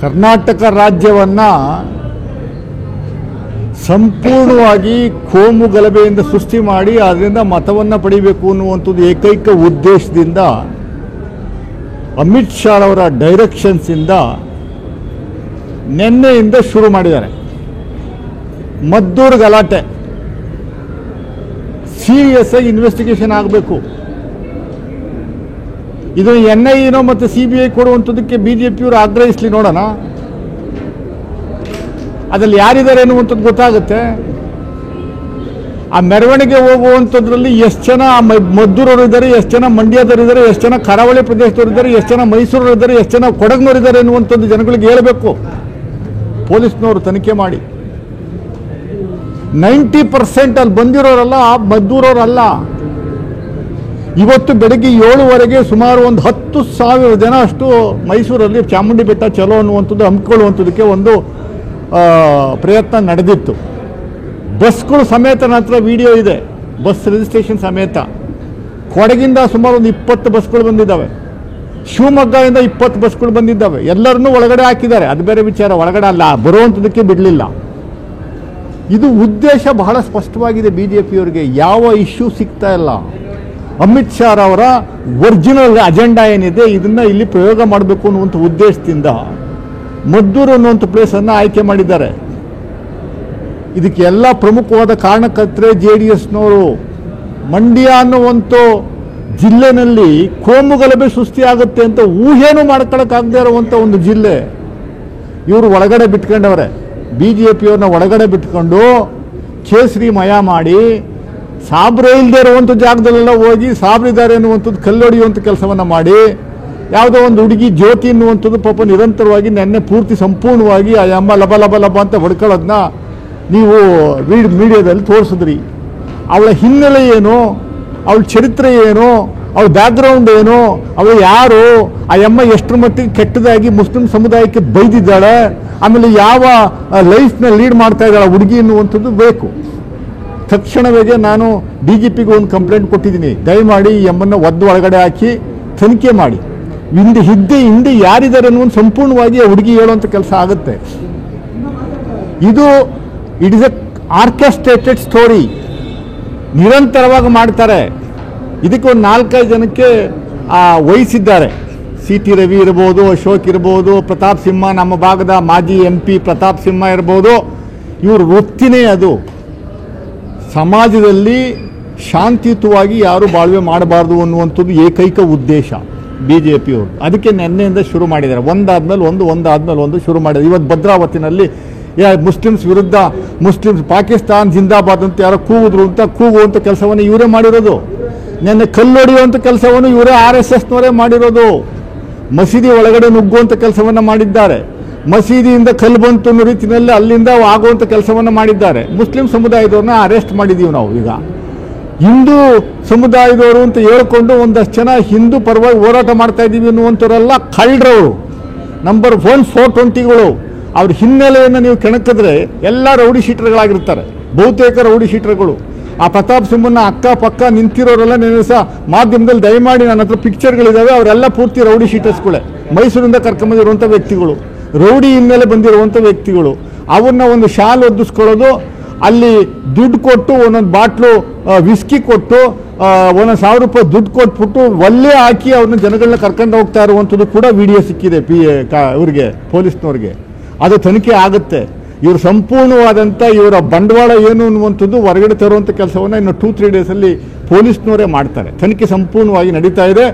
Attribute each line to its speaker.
Speaker 1: ಕರ್ನಾಟಕ ರಾಜ್ಯವನ್ನು ಸಂಪೂರ್ಣವಾಗಿ ಕೋಮು ಗಲಭೆಯಿಂದ ಸೃಷ್ಟಿ ಮಾಡಿ ಅದರಿಂದ ಮತವನ್ನು ಪಡಿಬೇಕು ಅನ್ನುವಂಥದ್ದು ಏಕೈಕ ಉದ್ದೇಶದಿಂದ ಅಮಿತ್ ಶಾ ಅವರ ಡೈರೆಕ್ಷನ್ಸಿಂದ ನಿನ್ನೆಯಿಂದ ಶುರು ಮಾಡಿದ್ದಾರೆ. ಮದ್ದೂರು ಗಲಾಟೆ ಸೀರಿಯಸ್ ಆಗಿ ಇನ್ವೆಸ್ಟಿಗೇಷನ್ ಆಗಬೇಕು. ಇದು NIA ಮತ್ತು CBI ಕೊಡುವಂಥದ್ದಕ್ಕೆ BJPಯವರು ಆಗ್ರಹಿಸಲಿ, ನೋಡೋಣ ಅದರಲ್ಲಿ ಯಾರಿದ್ದಾರೆ ಅನ್ನುವಂಥದ್ದು ಗೊತ್ತಾಗುತ್ತೆ. ಆ ಮೆರವಣಿಗೆ ಹೋಗುವಂಥದ್ರಲ್ಲಿ ಎಷ್ಟು ಜನ ಮದ್ದೂರವರು ಇದ್ದಾರೆ, ಎಷ್ಟು ಜನ ಮಂಡ್ಯದವರಿದ್ದಾರೆ, ಎಷ್ಟು ಜನ ಕರಾವಳಿ ಪ್ರದೇಶದವರಿದ್ದಾರೆ, ಎಷ್ಟು ಜನ ಮೈಸೂರವರಿದ್ದಾರೆ, ಎಷ್ಟು ಜನ ಕೊಡಗಿನವರಿದ್ದಾರೆ ಅನ್ನುವಂಥದ್ದು ಜನಗಳಿಗೆ ಹೇಳಬೇಕು. ಪೊಲೀಸ್ನವರು ತನಿಖೆ ಮಾಡಿ 90% ಅಲ್ಲಿ ಬಂದಿರೋರಲ್ಲ, ಮದ್ದೂರವರಲ್ಲ. ಇವತ್ತು ಬೆಳಗ್ಗೆ 7:00ವರೆಗೆ ಸುಮಾರು ಒಂದು 10,000 ಜನ ಅಷ್ಟು ಮೈಸೂರಲ್ಲಿ ಚಾಮುಂಡಿ ಬೆಟ್ಟ ಚಲೋ ಅನ್ನುವಂಥದ್ದು ಹಮ್ಮಿಕೊಳ್ಳುವಂಥದ್ದಕ್ಕೆ ಒಂದು ಪ್ರಯತ್ನ ನಡೆದಿತ್ತು. ಬಸ್ಗಳು ಸಮೇತ ನಂತರ ವಿಡಿಯೋ ಇದೆ, ಬಸ್ ರಿಜಿಸ್ಟ್ರೇಷನ್ ಸಮೇತ. ಕೊಡಗಿಂದ ಸುಮಾರು ಒಂದು 20 ಬಸ್ಗಳು ಬಂದಿದ್ದಾವೆ, ಶಿವಮೊಗ್ಗದಿಂದ 20 ಬಸ್ಗಳು ಬಂದಿದ್ದಾವೆ. ಎಲ್ಲರನ್ನೂ ಒಳಗಡೆ ಹಾಕಿದ್ದಾರೆ, ಅದು ಬೇರೆ ವಿಚಾರ. ಒಳಗಡೆ ಅಲ್ಲ, ಬರುವಂಥದ್ದಕ್ಕೆ ಬಿಡಲಿಲ್ಲ. ಇದು ಉದ್ದೇಶ ಬಹಳ ಸ್ಪಷ್ಟವಾಗಿದೆ BJPಯವರಿಗೆ. ಯಾವ ಇಶ್ಯೂ ಸಿಗ್ತಾ ಇಲ್ಲ. ಅಮಿತ್ ಶಾ ಅವರ ಒರಿಜಿನಲ್ ಅಜೆಂಡಾ ಏನಿದೆ ಇದನ್ನು ಇಲ್ಲಿ ಪ್ರಯೋಗ ಮಾಡಬೇಕು ಅನ್ನುವಂಥ ಉದ್ದೇಶದಿಂದ ಮದ್ದೂರು ಅನ್ನುವಂಥ ಪ್ಲೇಸನ್ನು ಆಯ್ಕೆ ಮಾಡಿದ್ದಾರೆ. ಇದಕ್ಕೆ ಎಲ್ಲ ಪ್ರಮುಖವಾದ ಕಾರಣಕರ್ತರೆ JDSನವರು. ಮಂಡ್ಯ ಅನ್ನುವಂಥ ಜಿಲ್ಲೆನಲ್ಲಿ ಕೋಮು ಗಲಭೆ ಸೃಷ್ಟಿಯಾಗುತ್ತೆ ಅಂತ ಊಹೆನೂ ಮಾಡ್ಕೊಳ್ಳೋಕ್ಕಾಗದೇ ಇರುವಂಥ ಒಂದು ಜಿಲ್ಲೆ ಇವರು ಒಳಗಡೆ ಬಿಟ್ಕೊಂಡವ್ರೆ. BJPಯವ್ರನ್ನ ಒಳಗಡೆ ಬಿಟ್ಕೊಂಡು ಕೇಸರಿಮಯ ಮಾಡಿ ಸಾಬ್ರೆ ಇಲ್ಲದೆ ಇರುವಂಥ ಜಾಗದಲ್ಲೆಲ್ಲ ಹೋಗಿ ಸಾಬ್ರಿದ್ದಾರೆ ಅನ್ನುವಂಥದ್ದು ಕಲ್ಲೊಡೆಯುವಂಥ ಕೆಲಸವನ್ನು ಮಾಡಿ, ಯಾವುದೋ ಒಂದು ಹುಡುಗಿ ಜ್ಯೋತಿ ಅನ್ನುವಂಥದ್ದು ಪಾಪ ನಿರಂತರವಾಗಿ ನೆನ್ನೆ ಪೂರ್ತಿ ಸಂಪೂರ್ಣವಾಗಿ ಆ ಅಮ್ಮ ಲಬ ಲಬ ಲಬ ಅಂತ ಹೊಡ್ಕೊಳ್ಳೋದನ್ನ ನೀವು ಮೀಡಿಯಾದಲ್ಲಿ ತೋರಿಸಿದ್ರಿ. ಅವಳ ಹಿನ್ನೆಲೆ ಏನು, ಅವಳ ಚರಿತ್ರೆ ಏನು, ಅವಳ ಬ್ಯಾಕ್ಗ್ರೌಂಡ್ ಏನು, ಅವಳು ಯಾರು, ಆ ಅಮ್ಮ ಎಷ್ಟರ ಮಟ್ಟಿಗೆ ಕೆಟ್ಟದಾಗಿ ಮುಸ್ಲಿಂ ಸಮುದಾಯಕ್ಕೆ ಬೈದಿದ್ದಾಳೆ, ಆಮೇಲೆ ಯಾವ ಲೈಫ್ನ ಲೀಡ್ ಮಾಡ್ತಾ ಇದ್ದಾಳೆ ಹುಡುಗಿ ಅನ್ನುವಂಥದ್ದು ಬೇಕು. ತಕ್ಷಣವೇ ನಾನು DGPಗೆ ಒಂದು ಕಂಪ್ಲೇಂಟ್ ಕೊಟ್ಟಿದ್ದೀನಿ. ದಯಮಾಡಿ ಈ ಅಮ್ಮನ್ನು ಒಳಗಡೆ ಹಾಕಿ ತನಿಖೆ ಮಾಡಿ, ಹಿಂದೆ ಯಾರಿದ್ದಾರೆ ಅನ್ನುವಂಥ ಸಂಪೂರ್ಣವಾಗಿ ಆ ಹುಡುಗಿ ಹೇಳುವಂಥ ಕೆಲಸ ಆಗುತ್ತೆ. It is A orchestrated story. ನಿರಂತರವಾಗಿ ಮಾಡ್ತಾರೆ. ಇದಕ್ಕೆ ಒಂದು 4-5 ಜನಕ್ಕೆ ವಹಿಸಿದ್ದಾರೆ. CT ರವಿ ಇರ್ಬೋದು, ಅಶೋಕ್ ಇರ್ಬೋದು, ಪ್ರತಾಪ್ ಸಿಂಹ, ನಮ್ಮ ಭಾಗದ ಮಾಜಿ MP ಪ್ರತಾಪ್ ಸಿಂಹ ಇರ್ಬೋದು. ಇವ್ರ ವೃತ್ತಿನೇ ಅದು. ಸಮಾಜದಲ್ಲಿ ಶಾಂತಿಯುತವಾಗಿ ಯಾರು ಬಾಳ್ವೆ ಮಾಡಬಾರ್ದು ಅನ್ನುವಂಥದ್ದು ಏಕೈಕ ಉದ್ದೇಶ BJPಯವರು. ಅದಕ್ಕೆ ನಿನ್ನೆಯಿಂದ ಶುರು ಮಾಡಿದ್ದಾರೆ. ಒಂದಾದ್ಮೇಲೆ ಒಂದು ಶುರು ಮಾಡಿದ್ದಾರೆ. ಇವತ್ತು ಭದ್ರಾವತಿನಲ್ಲಿ ಮುಸ್ಲಿಮ್ಸ್ ವಿರುದ್ಧ ಪಾಕಿಸ್ತಾನ್ ಜಿಂದಾಬಾದ್ ಅಂತ ಯಾರೋ ಕೂಗುವಂಥ ಕೆಲಸವನ್ನು ಇವರೇ ಮಾಡಿರೋದು. ನಿನ್ನೆ ಕಲ್ಲೊಡೆಯುವಂಥ ಕೆಲಸವನ್ನು ಇವರೇ RSSನವರೇ ಮಾಡಿರೋದು. ಮಸೀದಿ ಒಳಗಡೆ ನುಗ್ಗುವಂಥ ಕೆಲಸವನ್ನು ಮಾಡಿದ್ದಾರೆ. ಮಸೀದಿಯಿಂದ ಕಲ್ಲು ಬಂತು ಅನ್ನೋ ರೀತಿಯಲ್ಲಿ ಅಲ್ಲಿಂದ ಆಗುವಂಥ ಕೆಲಸವನ್ನು ಮಾಡಿದ್ದಾರೆ. ಮುಸ್ಲಿಂ ಸಮುದಾಯದವ್ರನ್ನ ಅರೆಸ್ಟ್ ಮಾಡಿದ್ದೀವಿ ನಾವು. ಈಗ ಹಿಂದೂ ಸಮುದಾಯದವರು ಅಂತ ಹೇಳ್ಕೊಂಡು ಒಂದಷ್ಟು ಜನ ಹಿಂದೂ ಪರವಾಗಿ ಹೋರಾಟ ಮಾಡ್ತಾ ಇದ್ದೀವಿ ಅನ್ನುವಂಥವರೆಲ್ಲ ಕಳ್ಳರವರು. ನಂಬರ್ 1 420ಗಳು. ಅವ್ರ ಹಿನ್ನೆಲೆಯನ್ನು ನೀವು ಕೆಣಕಿದ್ರೆ ಎಲ್ಲ ರೌಡಿ ಶೀಟರ್ಗಳಾಗಿರ್ತಾರೆ, ಬಹುತೇಕ ರೌಡಿ ಶೀಟರ್ಗಳು. ಆ ಪ್ರತಾಪ್ ಸಿಂಹನ ಅಕ್ಕಪಕ್ಕ ನಿಂತಿರೋರೆಲ್ಲ ನೆನೆಸ ಮಾಧ್ಯಮದಲ್ಲಿ ದಯಮಾಡಿ ನನ್ನ ಹತ್ರ ಪಿಕ್ಚರ್ಗಳಿದ್ದಾವೆ, ಅವರೆಲ್ಲ ಪೂರ್ತಿ ರೌಡಿ ಶೀಟರ್ಸ್ಗಳೇ. ಮೈಸೂರಿಂದ ಕರ್ಕೊಂಬಂದಿರುವಂಥ ವ್ಯಕ್ತಿಗಳು, ರೌಡಿ ಹಿನ್ನೆಲೆ ಬಂದಿರುವಂಥ ವ್ಯಕ್ತಿಗಳು. ಅವನ್ನ ಒಂದು ಶಾಲ್ ಒದ್ದಿಸ್ಕೊಳ್ಳೋದು, ಅಲ್ಲಿ ದುಡ್ಡು ಕೊಟ್ಟು ಒಂದೊಂದು ಬಾಟ್ಲು ವಿಸ್ಕಿ ಕೊಟ್ಟು ಒಂದೊಂದು ₹1,000 ದುಡ್ಡು ಕೊಟ್ಬಿಟ್ಟು ಒಲ್ಲೆ ಹಾಕಿ ಅವ್ರನ್ನ ಜನಗಳನ್ನ ಕರ್ಕೊಂಡು ಹೋಗ್ತಾ ಇರುವಂಥದ್ದು ಕೂಡ ವಿಡಿಯೋ ಸಿಕ್ಕಿದೆ ಇವ್ರಿಗೆ, ಪೊಲೀಸ್ನವ್ರಿಗೆ. ಅದು ತನಿಖೆ ಆಗುತ್ತೆ. ಇವರು ಸಂಪೂರ್ಣವಾದಂಥ ಇವರ ಬಂಡವಾಳ ಏನು ಅನ್ನುವಂಥದ್ದು ಹೊರಗಡೆ ತರುವಂಥ ಕೆಲಸವನ್ನು ಇನ್ನು 2-3 ಡೇಸಲ್ಲಿ ಪೊಲೀಸ್ನವರೇ ಮಾಡ್ತಾರೆ. ತನಿಖೆ ಸಂಪೂರ್ಣವಾಗಿ ನಡೀತಾ ಇದೆ.